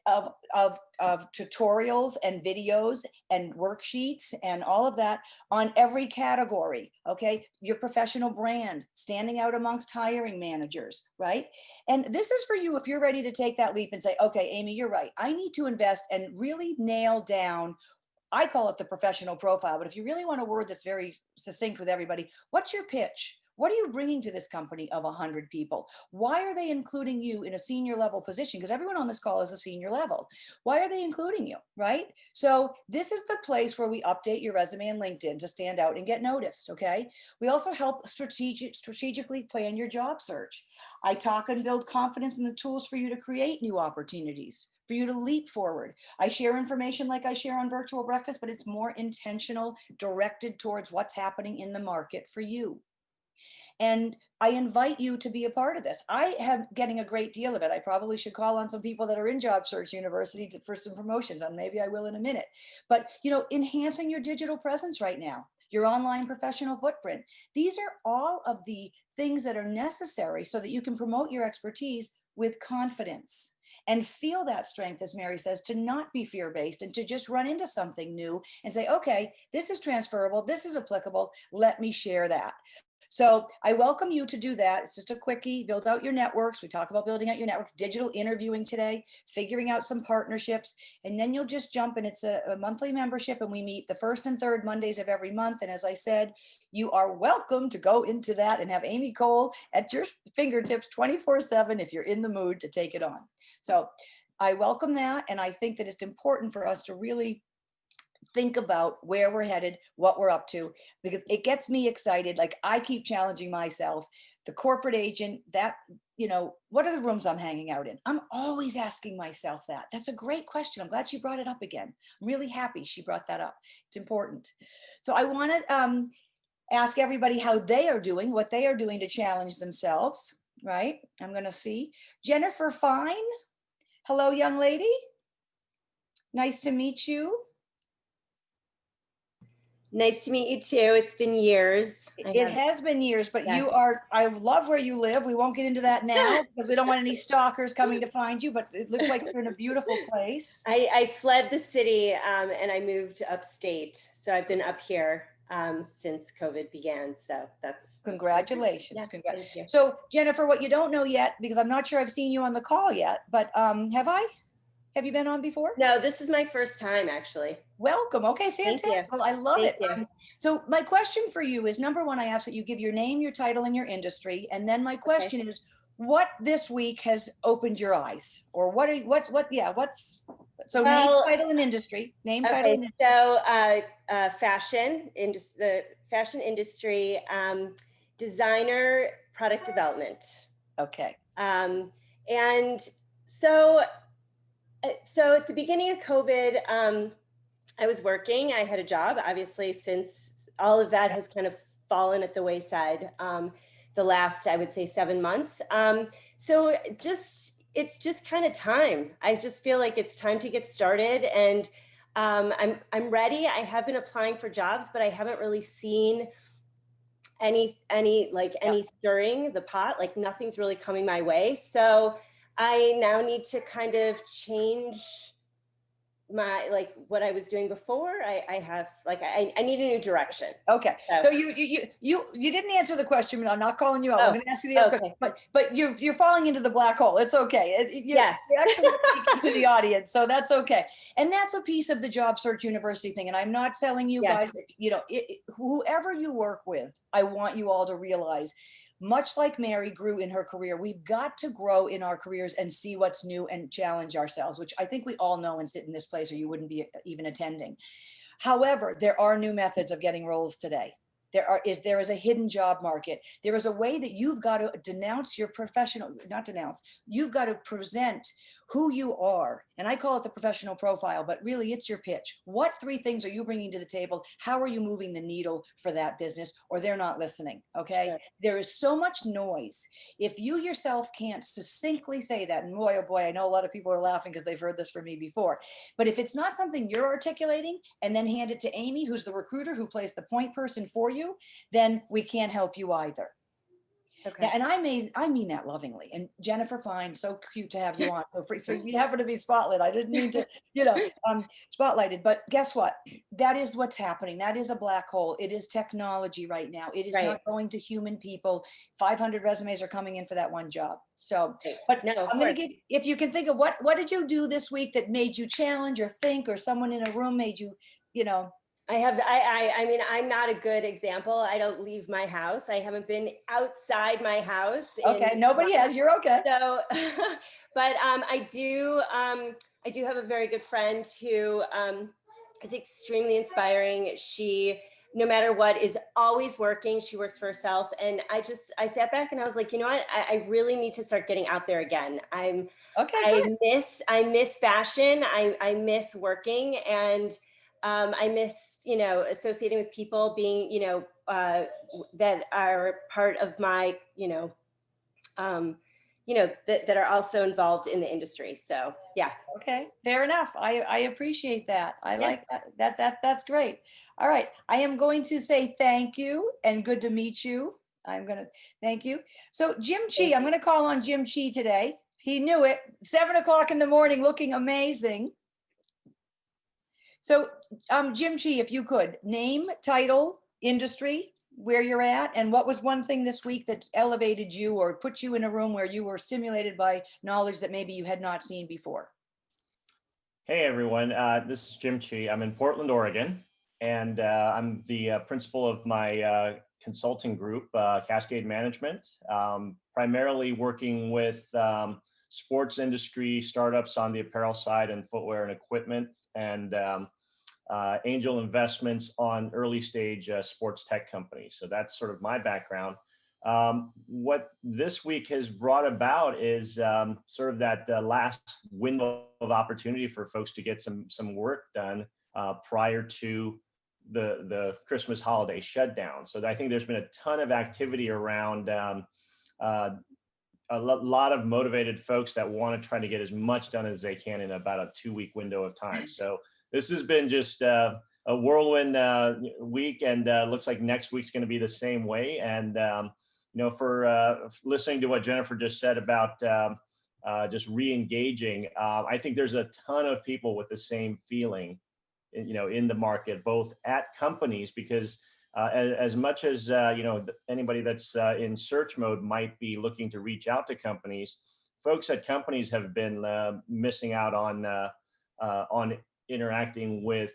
of tutorials and videos and worksheets and all of that on every category, okay? Your professional brand, standing out amongst hiring managers, right? And this is for you if you're ready to take that leap and say, okay, Amy, you're right. I need to invest and really nail down, I call it the professional profile, but if you really want a word that's very succinct with everybody, what's your pitch? What are you bringing to this company of 100 people? Why are they including you in a senior level position? Because everyone on this call is a senior level. Why are they including you, right? So this is the place where we update your resume and LinkedIn to stand out and get noticed, okay? We also help strategically plan your job search. I talk and build confidence in the tools for you to create new opportunities, for you to leap forward. I share information like I share on Virtual Breakfast, but it's more intentional, directed towards what's happening in the market for you. And I invite you to be a part of this. I am getting a great deal of it. I probably should call on some people that are in Job Search University for some promotions, and maybe I will in a minute. But, you know, enhancing your digital presence right now, your online professional footprint. These are all of the things that are necessary so that you can promote your expertise with confidence and feel that strength, as Mary says, to not be fear-based and to just run into something new and say, okay, this is transferable, this is applicable, let me share that. So I welcome you to do that. It's just a quickie, build out your networks. We talk about building out your networks, digital interviewing today, figuring out some partnerships, and then you'll just jump, and it's a monthly membership, and we meet the first and third Mondays of every month. And as I said, you are welcome to go into that and have Amy Cole at your fingertips 24/7 if you're in the mood to take it on. So I welcome that. And I think that it's important for us to really think about where we're headed, what we're up to, because it gets me excited. Like I keep challenging myself, the corporate agent, that, you know, what are the rooms I'm hanging out in? I'm always asking myself that. That's a great question. I'm glad she brought it up again. I'm really happy she brought that up. It's important. So I want to ask everybody how they are doing, what they are doing to challenge themselves, right? I'm going to see Jennifer Fine. Hello, young lady. Nice to meet you. Nice to meet you too. It's been years. It has been years, but Yeah. you are, I love where you live. We won't get into that now because we don't want any stalkers coming to find you, but it looks like you're in a beautiful place. I fled the city and I moved upstate. So I've been up here since COVID began. So that's Congratulations. Yeah, thank you. So Jennifer, what you don't know yet, because I'm not sure I've seen you on the call yet, but have I? Have you been on before? No, this is my first time actually. Welcome. Okay, fantastic. Well, I love it. So my question for you is, number one, I ask that you give your name, your title, and your industry. And then my question is, what this week has opened your eyes? Or what's so name, title, and industry. Name, title, and industry. So the fashion industry, designer, product development. Okay. And so at the beginting of COVID, I was working, I had a job, obviously, since all of that has kind of fallen at the wayside the last, I would say, 7 months. So it's just kind of time. I just feel like it's time to get started, and I'm ready. I have been applying for jobs, but I haven't really seen any stirring the pot, like nothing's really coming my way. So I now need to kind of change my, like what I was doing before. I need a new direction. Okay. So you didn't answer the question. I'm not calling you out. I'm going to ask you the other question, but you're falling into the black hole. It's okay. You're actually speaking to the audience, so that's okay. And that's a piece of the Job Search University thing. And I'm not selling you guys, you know, whoever you work with, I want you all to realize, much like Mary grew in her career, we've got to grow in our careers and see what's new and challenge ourselves, which I think we all know and sit in this place or you wouldn't be even attending. However, there are new methods of getting roles today. There is a hidden job market. There is a way that you've got to denounce your professional, not denounce, you've got to present who you are. And I call it the professional profile, but really it's your pitch. What three things are you bringing to the table? How are you moving the needle for that business, or they're not listening? Okay. Sure. There is so much noise. If you yourself can't succinctly say that, and boy, oh boy, I know a lot of people are laughing because they've heard this from me before, but if it's not something you're articulating and then hand it to Amy, who's the recruiter who plays the point person for you, then we can't help you either. Okay. And I mean that lovingly. And Jennifer, fine, so cute to have you on. So you happen to be spotlighted. I didn't mean to, spotlighted. But guess what? That is what's happening. That is a black hole. It is technology right now. It is Right. not going to human people. 500 resumes are coming in for that one job. So, Right. but No, of I'm going to course. give, if you can think of what did you do this week that made you challenge or think, or someone in a room made you, I mean, I'm not a good example. I don't leave my house. I haven't been outside my house okay, in nobody has, you're okay. so, but I do have a very good friend who is extremely inspiring. She, no matter what, is always working. She works for herself, and I sat back and I was like, you know what? I really need to start getting out there again. Okay, good. I miss fashion. I miss working, and I miss, associating with people, being, that are part of my, that are also involved in the industry. So yeah. Okay, fair enough. I appreciate that. I Yeah. like that. That's great. All right. I am going to say thank you and good to meet you. I'm going to thank you. So Jim Chi, I'm going to call on Jim Chi today. He knew it. 7 o'clock in the morning, looking amazing. So Jim Chi, if you could name, title, industry, where you're at, and what was one thing this week that elevated you or put you in a room where you were stimulated by knowledge that maybe you had not seen before. Hey everyone, this is Jim Chi. I'm in Portland, Oregon, and I'm the principal of my consulting group, Cascade Management, primarily working with sports industry startups on the apparel side and footwear and equipment, and angel investments on early stage sports tech companies. So that's sort of my background. What this week has brought about is sort of that last window of opportunity for folks to get some work done prior to the Christmas holiday shutdown. So I think there's been a ton of activity around a lot of motivated folks that want to try to get as much done as they can in about a 2-week window of time. So this has been just a whirlwind week, and looks like next week's going to be the same way. And for listening to what Jennifer just said about just re-engaging, I think there's a ton of people with the same feeling, in the market, both at companies, because as much as anybody that's in search mode might be looking to reach out to companies, folks at companies have been missing out on interacting with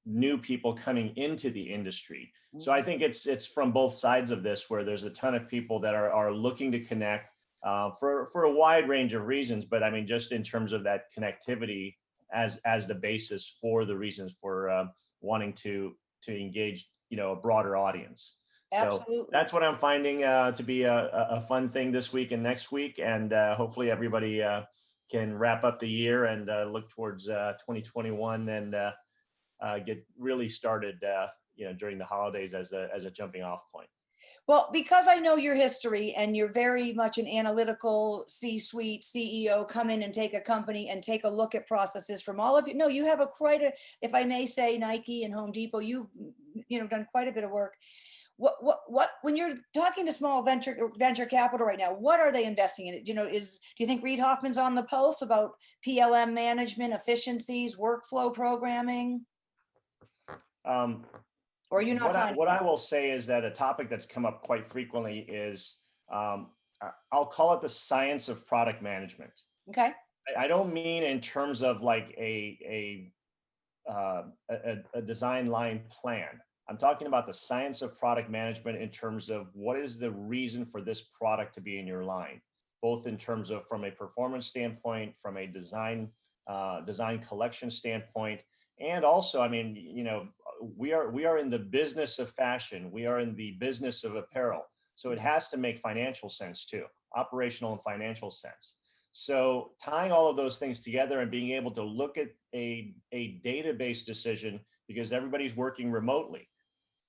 new people coming into the industry. So I think it's from both sides of this, where there's a ton of people that are looking to connect for a wide range of reasons. But I mean, just in terms of that connectivity as the basis for the reasons for wanting to engage, a broader audience. Absolutely. So that's what I'm finding to be a fun thing this week and next week, and hopefully everybody can wrap up the year and look towards 2021 and get really started, during the holidays as a jumping off point. Well, because I know your history and you're very much an analytical C-suite CEO, come in and take a company and take a look at processes from all of you. No, you have quite a, if I may say, Nike and Home Depot, you've done quite a bit of work. What when you're talking to small venture capital right now, what are they investing in? Do you think Reid Hoffman's on the pulse about PLM management, efficiencies, workflow programming? Or are you not finding what that? I will say is that a topic that's come up quite frequently is, I'll call it the science of product management. Okay. I don't mean in terms of like a design line plan. I'm talking about the science of product management in terms of what is the reason for this product to be in your line, both in terms of from a performance standpoint, from a design collection standpoint, And also, I mean, we are in the business of fashion. We are in the business of apparel. So it has to make financial sense too, operational and financial sense. So tying all of those things together and being able to look at a database decision, because everybody's working remotely.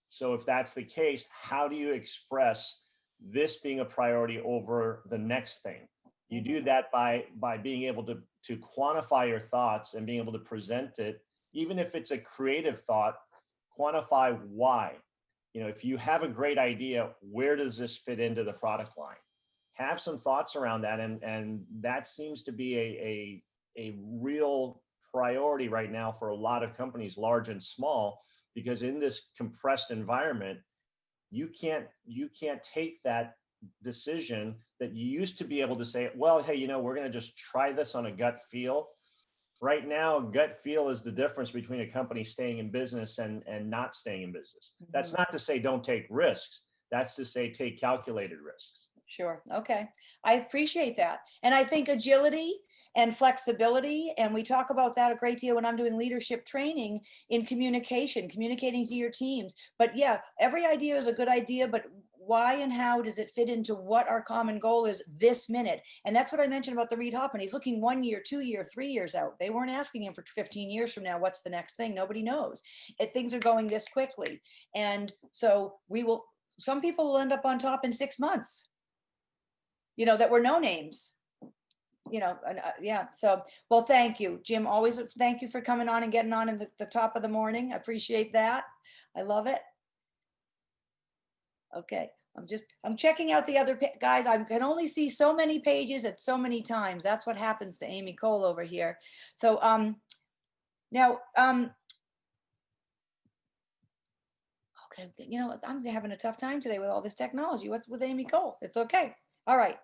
So if that's the case, how do you express this being a priority over the next thing? You do that by being able to quantify your thoughts and being able to present it, even if it's a creative thought, quantify why. If you have a great idea, where does this fit into the product line? Have some thoughts around that, and that seems to be a real priority right now for a lot of companies, large and small, because in this compressed environment, you can't take that decision that you used to be able to say, well, hey, we're going to just try this on a gut feel. Right now, gut feel is the difference between a company staying in business and not staying in business. Mm-hmm. That's not to say don't take risks. That's to say take calculated risks. Sure. Okay. I appreciate that. And I think agility and flexibility, and we talk about that a great deal when I'm doing leadership training in communicating to your teams. But yeah, every idea is a good idea, but why and how does it fit into what our common goal is this minute? And that's what I mentioned about the Reid Hoffman. He's looking 1 year, 2 year, 3 years out. They weren't asking him for 15 years from now, what's the next thing? Nobody knows. Things are going this quickly. And so some people will end up on top in 6 months, that were no names, yeah. So, well, thank you, Jim. Always thank you for coming on and getting on in the top of the morning. I appreciate that. I love it. Okay. I'm checking out the other guys. I can only see so many pages at so many times. That's what happens to Amy Cole over here. So, now, okay, I'm having a tough time today with all this technology. What's with Amy Cole? It's okay. All right.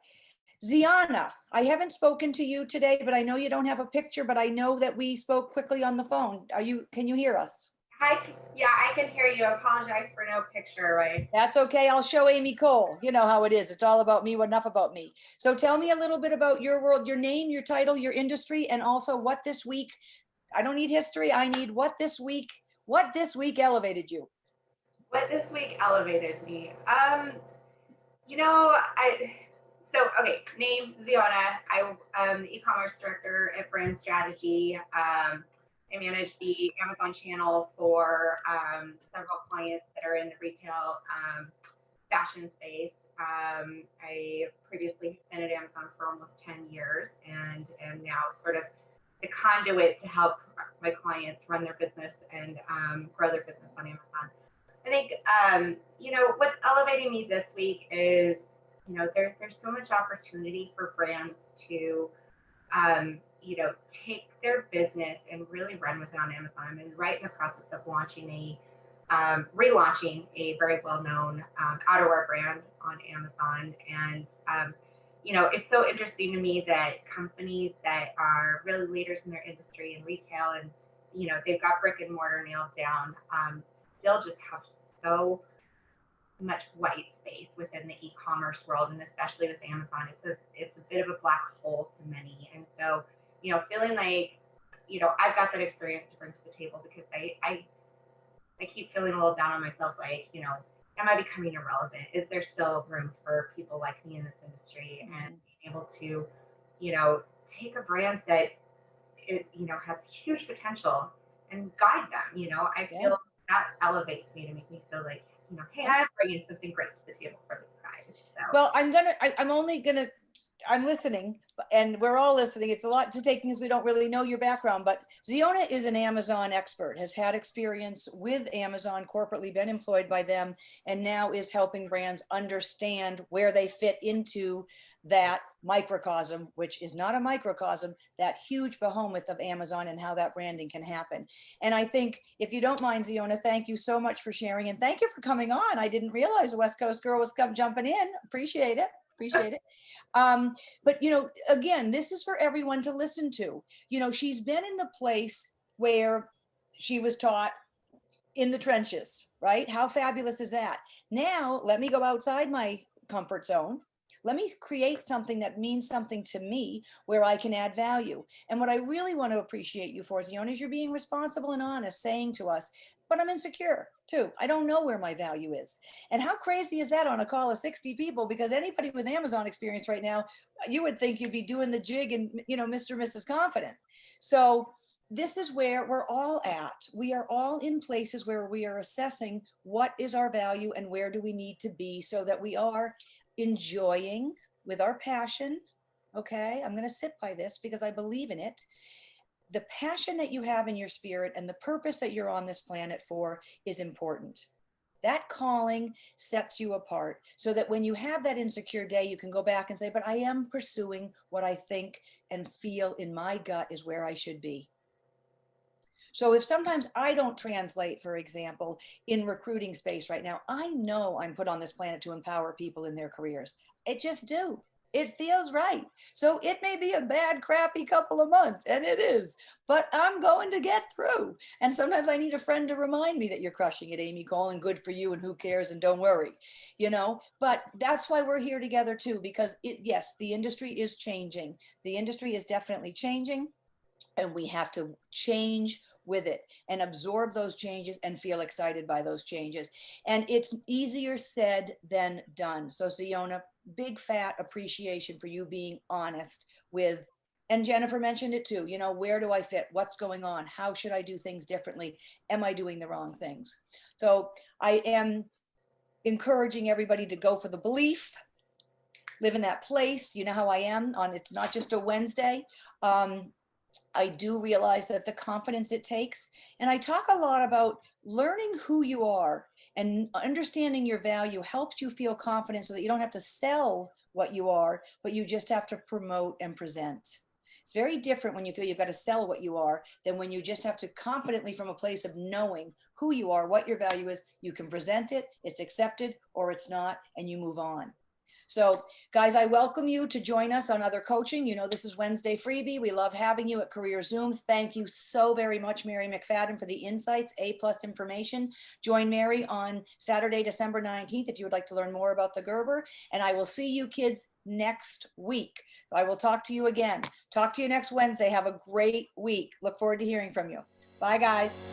Ziana, I haven't spoken to you today, but I know you don't have a picture, but I know that we spoke quickly on the phone. Can you hear us? Hi, yeah, I can hear you. I apologize for no picture, right? That's okay. I'll show Amy Cole. You know how it is. It's all about me, enough about me. So tell me a little bit about your world, your name, your title, your industry, and also what this week, I don't need history. I need what this week elevated you. What this week elevated me? Okay, name Ziona. I'm the e-commerce director at Brand Strategy. I manage the Amazon channel for several clients that are in the retail fashion space. I previously been at Amazon for almost 10 years and am now sort of the conduit to help my clients run their business and grow their business on Amazon. I think, what's elevating me this week is, there's so much opportunity for brands to, take their business and really run with it on Amazon. And right in the process of relaunching a very well-known outerwear brand on Amazon. And, it's so interesting to me that companies that are really leaders in their industry and retail and, they've got brick and mortar nailed down, still just have so much white space within the e-commerce world, and especially with Amazon, it's a bit of a black hole to many. And so, feeling like, I've got that experience to bring to the table because I keep feeling a little down on myself, like, am I becoming irrelevant? Is there still room for people like me in this industry? And being able to, take a brand that has huge potential and guide them. I feel that elevates me to make me feel like, hey, I'm bringing something great to the table for this guy. So. Well, I'm listening, and we're all listening. It's a lot to take because we don't really know your background, but Ziona is an Amazon expert, has had experience with Amazon, corporately been employed by them, and now is helping brands understand where they fit into that microcosm, which is not a microcosm, that huge behemoth of Amazon and how that branding can happen. And I think, if you don't mind, Ziona, thank you so much for sharing, and thank you for coming on. I didn't realize a West Coast girl was jumping in. Appreciate it. But, again, this is for everyone to listen to. She's been in the place where she was taught in the trenches, right? How fabulous is that? Now, let me go outside my comfort zone. Let me create something that means something to me where I can add value. And what I really want to appreciate you for, Ziona, is you're being responsible and honest, saying to us, but I'm insecure too. I don't know where my value is. And how crazy is that on a call of 60 people? Because anybody with Amazon experience right now, you would think you'd be doing the jig and, Mr. and Mrs. Confident. So this is where we're all at. We are all in places where we are assessing what is our value and where do we need to be so that we are enjoying with our passion. Okay, I'm going to sit by this because I believe in it. The passion that you have in your spirit and the purpose that you're on this planet for is important. That calling sets you apart so that when you have that insecure day, you can go back and say, but I am pursuing what I think and feel in my gut is where I should be. So if sometimes I don't translate, for example, in recruiting space right now, I know I'm put on this planet to empower people in their careers. It just do. It feels right. So it may be a bad, crappy couple of months, and it is, but I'm going to get through. And sometimes I need a friend to remind me that you're crushing it, Amy Cole, and good for you, and who cares, and don't worry, but that's why we're here together too, because yes, the industry is changing. The industry is definitely changing, and we have to change with it and absorb those changes and feel excited by those changes. And it's easier said than done. So Ziona, big fat appreciation for you being honest with, and Jennifer mentioned it too, where do I fit? What's going on? How should I do things differently? Am I doing the wrong things? So I am encouraging everybody to go for the belief, live in that place. You know how I am on, it's not just a Wednesday. I do realize that the confidence it takes, and I talk a lot about learning who you are and understanding your value helps you feel confident so that you don't have to sell what you are, but you just have to promote and present. It's very different when you feel you've got to sell what you are than when you just have to confidently, from a place of knowing who you are, what your value is, you can present it, it's accepted or it's not, and you move on. So guys, I welcome you to join us on other coaching. This is Wednesday freebie. We love having you at Career Zoom. Thank you so very much, Mary McFadden, for the insights, A+ information. Join Mary on Saturday, December 19th, if you would like to learn more about the Gerber. And I will see you kids next week. I will talk to you again. Talk to you next Wednesday. Have a great week. Look forward to hearing from you. Bye, guys.